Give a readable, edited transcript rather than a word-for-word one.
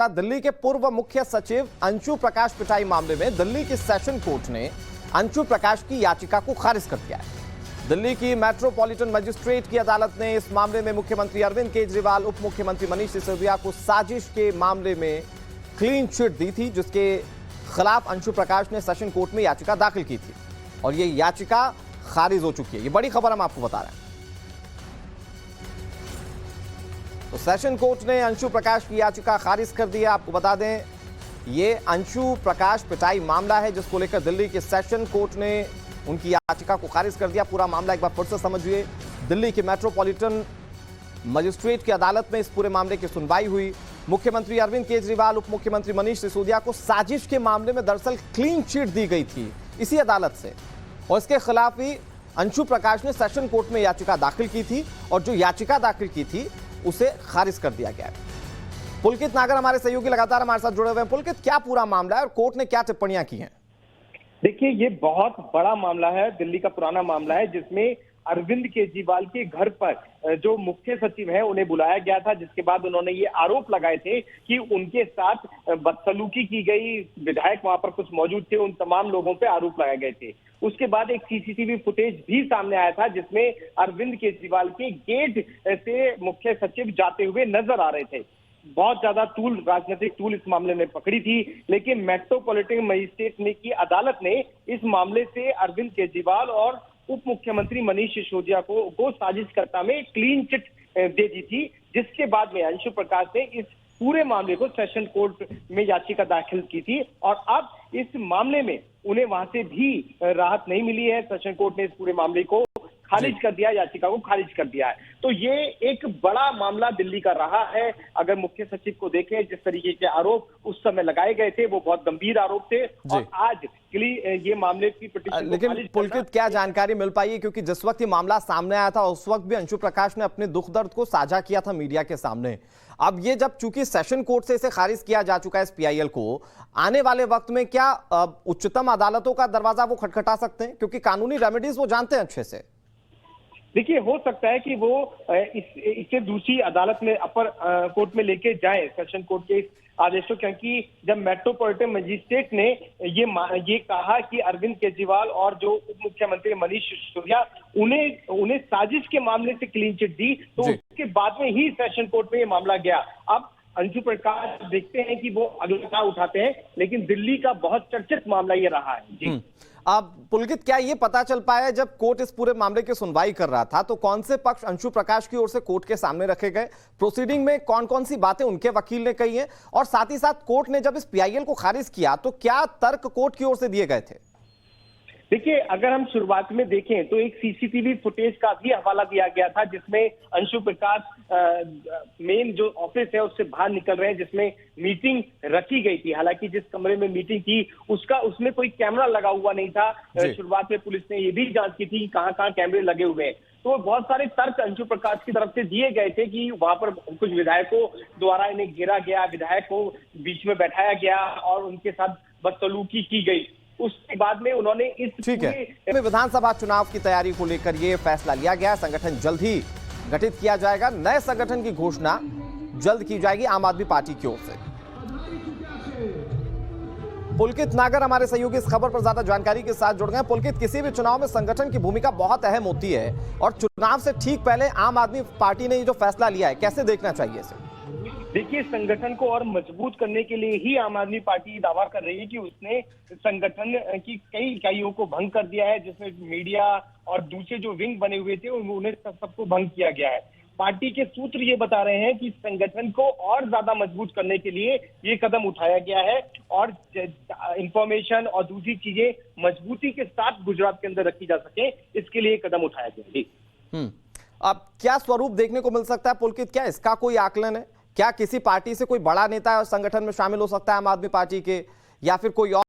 दिल्ली के पूर्व मुख्य सचिव अंशु प्रकाश पिटाई मामले में दिल्ली की सेशन कोर्ट ने अंशु प्रकाश की याचिका को खारिज कर दिया है। दिल्ली की मेट्रोपॉलिटन मजिस्ट्रेट की अदालत ने इस मामले में मुख्यमंत्री अरविंद केजरीवाल, उप मुख्यमंत्री मनीष सिसोदिया को साजिश के मामले में क्लीन चिट दी थी, जिसके खिलाफ अंशु प्रकाश ने सेशन कोर्ट में याचिका दाखिल की थी और ये याचिका खारिज हो चुकी है। ये बड़ी खबर हम आपको बता रहे हैं। तो सेशन कोर्ट ने अंशु प्रकाश की याचिका खारिज कर दी है। आपको बता दें, ये अंशु प्रकाश पिटाई मामला है जिसको लेकर दिल्ली के सेशन कोर्ट ने उनकी याचिका को खारिज कर दिया। पूरा मामला एक बार फिर से समझिए। दिल्ली की मेट्रोपॉलिटन मजिस्ट्रेट की अदालत में इस पूरे मामले की सुनवाई हुई। मुख्यमंत्री अरविंद केजरीवाल, उप मुख्यमंत्री मनीष सिसोदिया को साजिश के मामले में दरअसल क्लीन चिट दी गई थी इसी अदालत से, और इसके खिलाफ ही अंशु प्रकाश ने सेशन कोर्ट में याचिका दाखिल की थी और जो याचिका दाखिल की थी उसे खारिज कर दिया गया है। पुलकित नागर हमारे सहयोगी लगातार हमारे साथ जुड़े हुए हैं। पुलकित, क्या पूरा मामला है और कोर्ट ने क्या टिप्पणियां की हैं? देखिए, ये बहुत बड़ा मामला है, दिल्ली का पुराना मामला है, जिसमें अरविंद केजरीवाल के घर पर जो मुख्य सचिव है उन्हें बुलाया गया था, जिसके बाद उन्होंने ये आरोप लगाए थे कि उनके साथ बदसलूकी की गई। विधायक वहां पर कुछ मौजूद थे, उन तमाम लोगों पे आरोप लगाए गए थे। उसके बाद एक सीसीटीवी फुटेज भी सामने आया था जिसमें अरविंद केजरीवाल के गेट से मुख्य सचिव जाते हुए नजर आ रहे थे। बहुत ज्यादा राजनीतिक टूल इस मामले में पकड़ी थी, लेकिन मेट्रोपॉलिटन मजिस्ट्रेट ने की अदालत ने इस मामले से अरविंद केजरीवाल और उप मुख्यमंत्री मनीष सिसोदिया को साजिशकर्ता में क्लीन चिट दे दी थी, जिसके बाद में अंशु प्रकाश ने इस पूरे मामले को सेशन कोर्ट में याचिका दाखिल की थी और अब इस मामले में उन्हें वहां से भी राहत नहीं मिली है। सेशन कोर्ट ने इस पूरे मामले को खारिज कर दिया, याचिका को खारिज कर दिया है। तो ये एक बड़ा मामला दिल्ली का रहा है। अगर मुख्य सचिव को देखें, जिस तरीके के आरोप उस समय लगाए गए थे वो बहुत गंभीर आरोप थे और आज ये मामले की पिटीशन, लेकिन पुलकित, क्या जानकारी मिल पाई है? क्योंकि जिस वक्त ये मामला सामने आया था उस वक्त भी अंशु प्रकाश ने अपने दुख दर्द को साझा किया था मीडिया के सामने। अब ये जब चूंकि सेशन कोर्ट से इसे खारिज किया जा चुका है इस पीआईएल को, आने वाले वक्त में क्या उच्चतम अदालतों का दरवाजा वो खटखटा सकते हैं? क्योंकि कानूनी रेमेडीज वो जानते हैं अच्छे से। देखिए, हो सकता है कि वो इसे दूसरी अदालत में, अपर कोर्ट में लेके जाएं, सेशन कोर्ट के इस आदेश को, क्योंकि जब मेट्रोपॉलिटन मजिस्ट्रेट ने ये कहा कि अरविंद केजरीवाल और जो उप मुख्यमंत्री मनीष सिसोदिया उन्हें साजिश के मामले से क्लीन चिट दी, तो उसके बाद में ही सेशन कोर्ट में ये मामला गया। अब अंशु प्रकाश देखते हैं कि वो अगला उठाते हैं, लेकिन दिल्ली का बहुत चर्चित मामला ये रहा है। जी, अब पुलकित, क्या ये पता चल पाया जब कोर्ट इस पूरे मामले की सुनवाई कर रहा था तो कौन से पक्ष अंशु प्रकाश की ओर से कोर्ट के सामने रखे गए, प्रोसीडिंग में कौन कौन सी बातें उनके वकील ने कही हैं, और साथ ही साथ कोर्ट ने जब इस पीआईएल को खारिज किया तो क्या तर्क कोर्ट की ओर से दिए गए थे? देखिए, अगर हम शुरुआत में देखें तो एक सीसीटीवी फुटेज का भी हवाला दिया गया था, जिसमें अंशु प्रकाश मेन जो ऑफिस है उससे बाहर निकल रहे हैं, जिसमें मीटिंग रखी गई थी। हालांकि जिस कमरे में मीटिंग थी उसमें कोई कैमरा लगा हुआ नहीं था। शुरुआत में पुलिस ने ये भी जांच की थी कि कहाँ कहाँ कैमरे लगे हुए हैं। तो बहुत सारे तर्क अंशु प्रकाश की तरफ से दिए गए थे कि वहां पर कुछ विधायकों द्वारा इन्हें घेरा गया, विधायक को बीच में बैठाया गया और उनके साथ बदसलूकी की गई। उसके बाद में उन्होंने इस ठीक है, विधानसभा चुनाव की तैयारी को लेकर यह फैसला लिया गया। संगठन जल्द ही गठित किया जाएगा। नए संगठन की घोषणा जल्द की जाएगी आम आदमी पार्टी की ओर से। पुलकित नागर हमारे सहयोगी इस खबर पर ज्यादा जानकारी के साथ जुड़ गए। पुलकित, किसी भी चुनाव में संगठन की भूमिका बहुत अहम होती है और चुनाव से ठीक पहले आम आदमी पार्टी ने ये जो फैसला लिया है, कैसे देखना चाहिए इसे? देखिए, संगठन को और मजबूत करने के लिए ही आम आदमी पार्टी दावा कर रही है कि उसने संगठन की कई इकाइयों को भंग कर दिया है, जिसमें मीडिया और दूसरे जो विंग बने हुए थे उन्हें सबको भंग किया गया है। पार्टी के सूत्र ये बता रहे हैं कि संगठन को और ज्यादा मजबूत करने के लिए ये कदम उठाया गया है और इंफॉर्मेशन और दूसरी चीजें मजबूती के साथ गुजरात के अंदर रखी जा सके, इसके लिए कदम उठाया गया। जी, अब क्या स्वरूप देखने को मिल सकता है पुलकित? क्या इसका कोई आकलन है? क्या किसी पार्टी से कोई बड़ा नेता और संगठन में शामिल हो सकता है आम आदमी पार्टी के, या फिर कोई और